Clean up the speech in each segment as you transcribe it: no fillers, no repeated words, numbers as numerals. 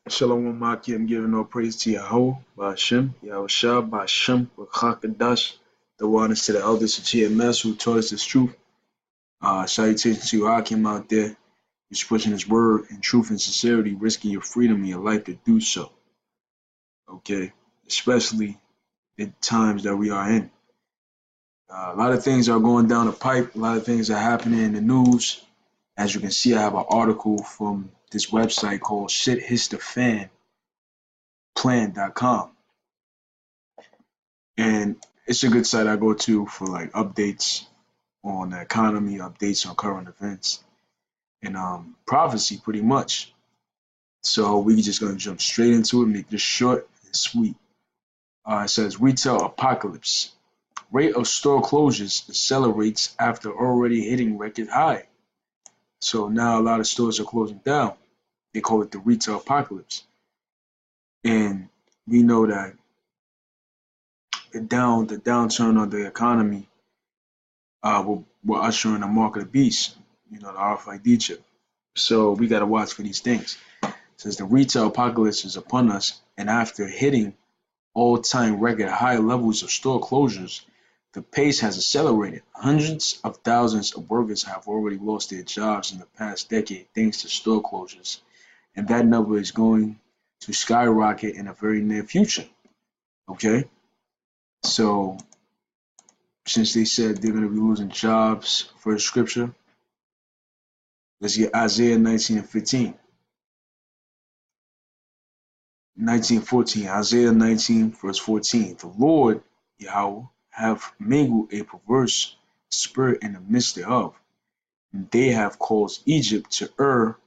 Shalom Maki, I'm giving all praise to Yahweh, Ba'ashem, Yahushua, Ba'ashem, Rakakadash, the waters to the elders of TMS who taught us this truth. Salutations to you, Hakim out there, who's pushing his word in truth and sincerity, risking your freedom and your life to do so. Okay? Especially in times that we are in. A lot of things are going down the pipe, a lot of things are happening in the news. As you can see, I have an article from this website called shithitsthefan.plan.com. And it's a good site I go to for like updates on the economy, updates on current events, and prophecy pretty much. So we just gonna jump straight into it, make this short and sweet. It says retail apocalypse. Rate of store closures accelerates after already hitting record high. So now a lot of stores are closing down. They call it the retail apocalypse. And we know that the downturn of the economy will usher in a mark of the beast, the RFID chip. So we got to watch for these things. It says the retail apocalypse is upon us, and after hitting all-time record high levels of store closures, the pace has accelerated. Hundreds of thousands of workers have already lost their jobs in the past decade thanks to store closures, and that number is going to skyrocket in the very near future. Okay? So since they said they're going to be losing jobs for the scripture, let's get Isaiah 19:15. 19:14, Isaiah 19, verse 14. The Lord, Yahweh, have mingled a perverse spirit in the midst thereof, and they have caused Egypt to err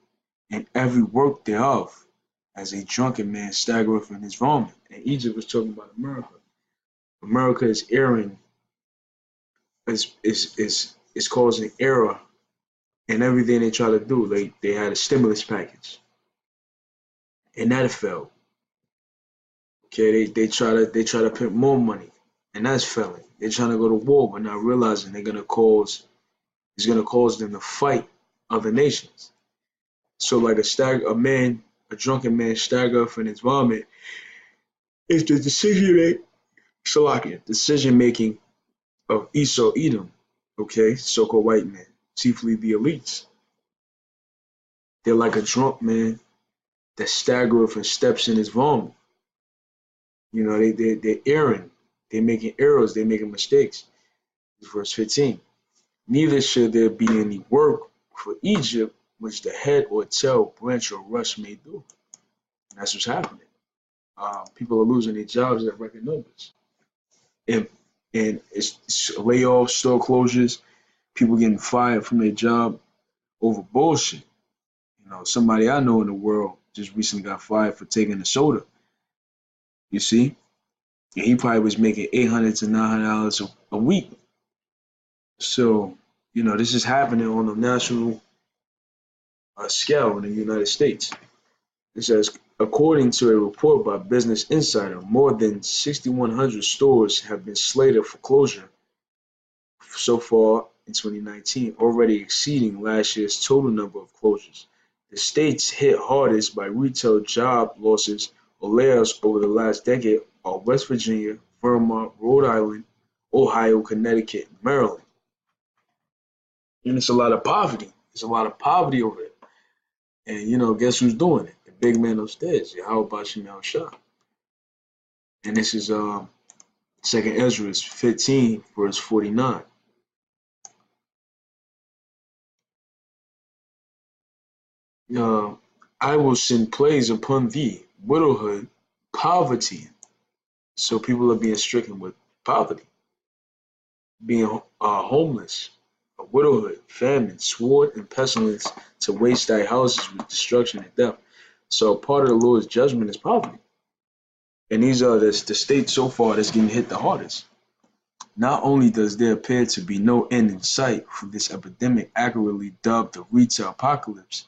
in every work thereof, as a drunken man staggereth in his vomit. And Egypt was talking about America. America is erring, is causing error in everything they try to do. They had a stimulus package, and that failed. Okay, they try to pimp more money, and that's failing. They're trying to go to war, but not realizing it's gonna cause them to fight other nations. So like a drunken man stagger up in his vomit is the decision making of Esau Edom, okay, so-called white men, chiefly the elites. They're like a drunk man that staggereth and steps in his vomit. They're erring, they're making errors, they're making mistakes. Verse 15. Neither should there be any work for Egypt which the head or tail, branch or rush may do. And that's what's happening. People are losing their jobs at record numbers. And it's layoffs, store closures, people getting fired from their job over bullshit. Somebody I know in the world just recently got fired for taking a soda. You see? And he probably was making $800 to $900 a week. So, this is happening on a national scale in the United States. It says, according to a report by Business Insider, more than 6,100 stores have been slated for closure so far in 2019, already exceeding last year's total number of closures. The states hit hardest by retail job losses or layoffs over the last decade are West Virginia, Vermont, Rhode Island, Ohio, Connecticut, and Maryland. And it's a lot of poverty. There's a lot of poverty over there. And guess who's doing it? The big man upstairs, Yahweh Bashim Yahushua. And this is 2nd Ezra 15, verse 49. I will send plagues upon thee, widowhood, poverty. So people are being stricken with poverty, being homeless, widowhood, famine, sword, and pestilence to waste thy houses with destruction and death. So part of the Lord's judgment is poverty. And these are the states so far that's getting hit the hardest. Not only does there appear to be no end in sight for this epidemic accurately dubbed the retail apocalypse,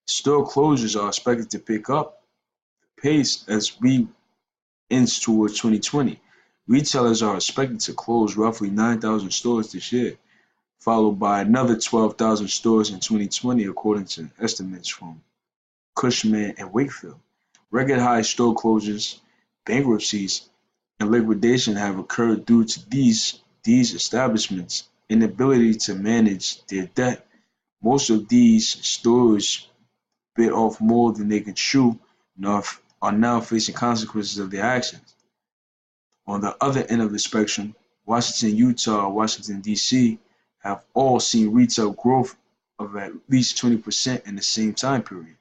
store closures are expected to pick up the pace as we inch towards 2020. Retailers are expected to close roughly 9,000 stores this year, followed by another 12,000 stores in 2020, according to estimates from Cushman and Wakefield. Record high store closures, bankruptcies, and liquidation have occurred due to these establishments' inability to manage their debt. Most of these stores bit off more than they can chew and are now facing consequences of their actions. On the other end of the spectrum, Washington, Utah, Washington, D.C. have all seen retail growth of at least 20% in the same time period.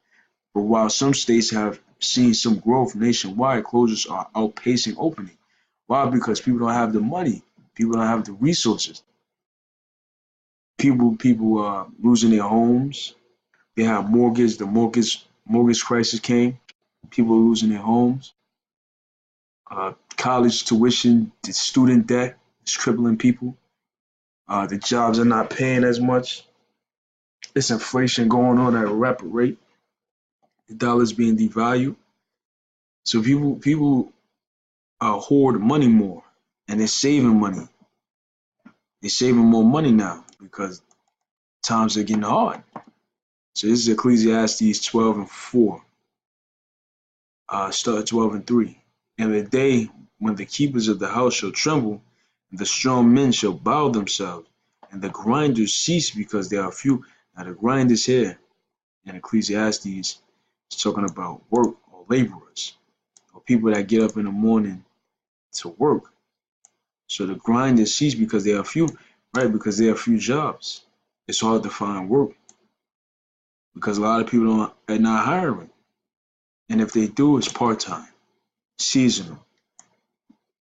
But while some states have seen some growth nationwide, closures are outpacing opening. Why? Because people don't have the money. People don't have the resources. People are losing their homes. They have mortgage. The mortgage crisis came. People are losing their homes. College tuition, the student debt is crippling people. The jobs are not paying as much. It's inflation going on at a rapid rate. The dollar's being devalued. So people hoard money more, and they're saving money. They're saving more money now because times are getting hard. So this is Ecclesiastes 12:4. Start 12:3. And the day when the keepers of the house shall tremble, and the strong men shall bow themselves, and the grinders cease because they are few. Now the grinders here in Ecclesiastes is talking about work or laborers or people that get up in the morning to work. So the grinders cease because they are few, right? Because there are few jobs. It's hard to find work because a lot of people are not hiring. And if they do, it's part-time, seasonal.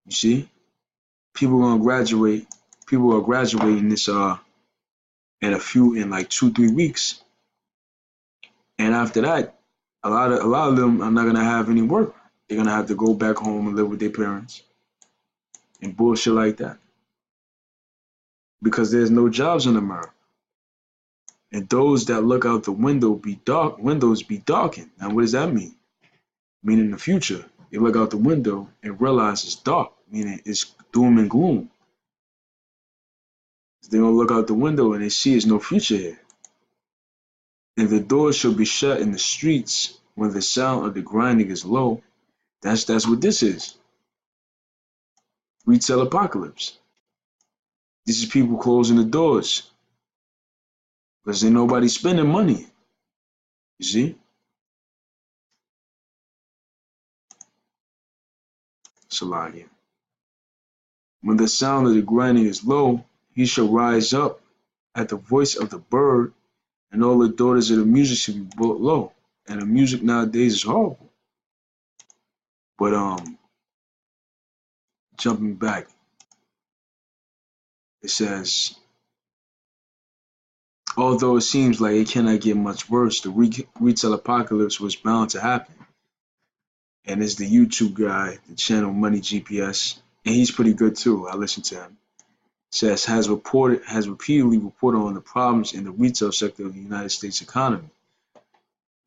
You see? People are gonna graduate. People are graduating this in like 2-3 weeks. And after that, a lot of them are not gonna have any work. They're gonna have to go back home and live with their parents and bullshit like that. Because there's no jobs in America. And those that look out the windows be darkened. Now what does that mean? Meaning in the future, they look out the window and realize it's dark, meaning it's doom and gloom. They don't look out the window and they see there's no future here. And the doors shall be shut in the streets when the sound of the grinding is low. That's what this is. Retail apocalypse. This is people closing the doors because there's nobody spending money. You see? Salagia. When the sound of the grinding is low, he shall rise up at the voice of the bird, and all the daughters of the music should be brought low. And the music nowadays is horrible. But jumping back, it says, although it seems like it cannot get much worse, the retail apocalypse was bound to happen. And it's the YouTube guy, the channel Money GPS, and he's pretty good too. I listen to him. Says has repeatedly reported on the problems in the retail sector of the United States economy.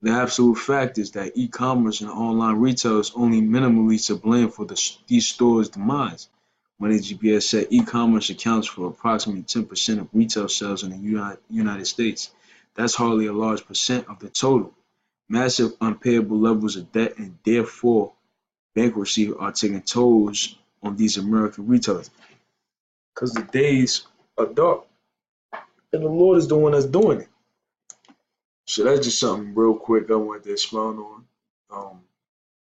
The absolute fact is that e-commerce and online retail is only minimally to blame for these stores' demise. Money GPS said e-commerce accounts for approximately 10% of retail sales in the United States. That's hardly a large percent of the total. Massive unpayable levels of debt and therefore bankruptcy are taking tolls on these American retailers. Because the days are dark. And the Lord is the one that's doing it. So that's just something real quick I wanted to expound on.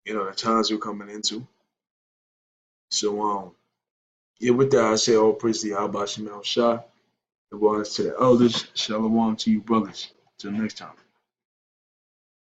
The times we're coming into. So yeah, with that I say all praise to Yahweh Shem El Shah. The ones to the elders. Shalom to you brothers. Till next time.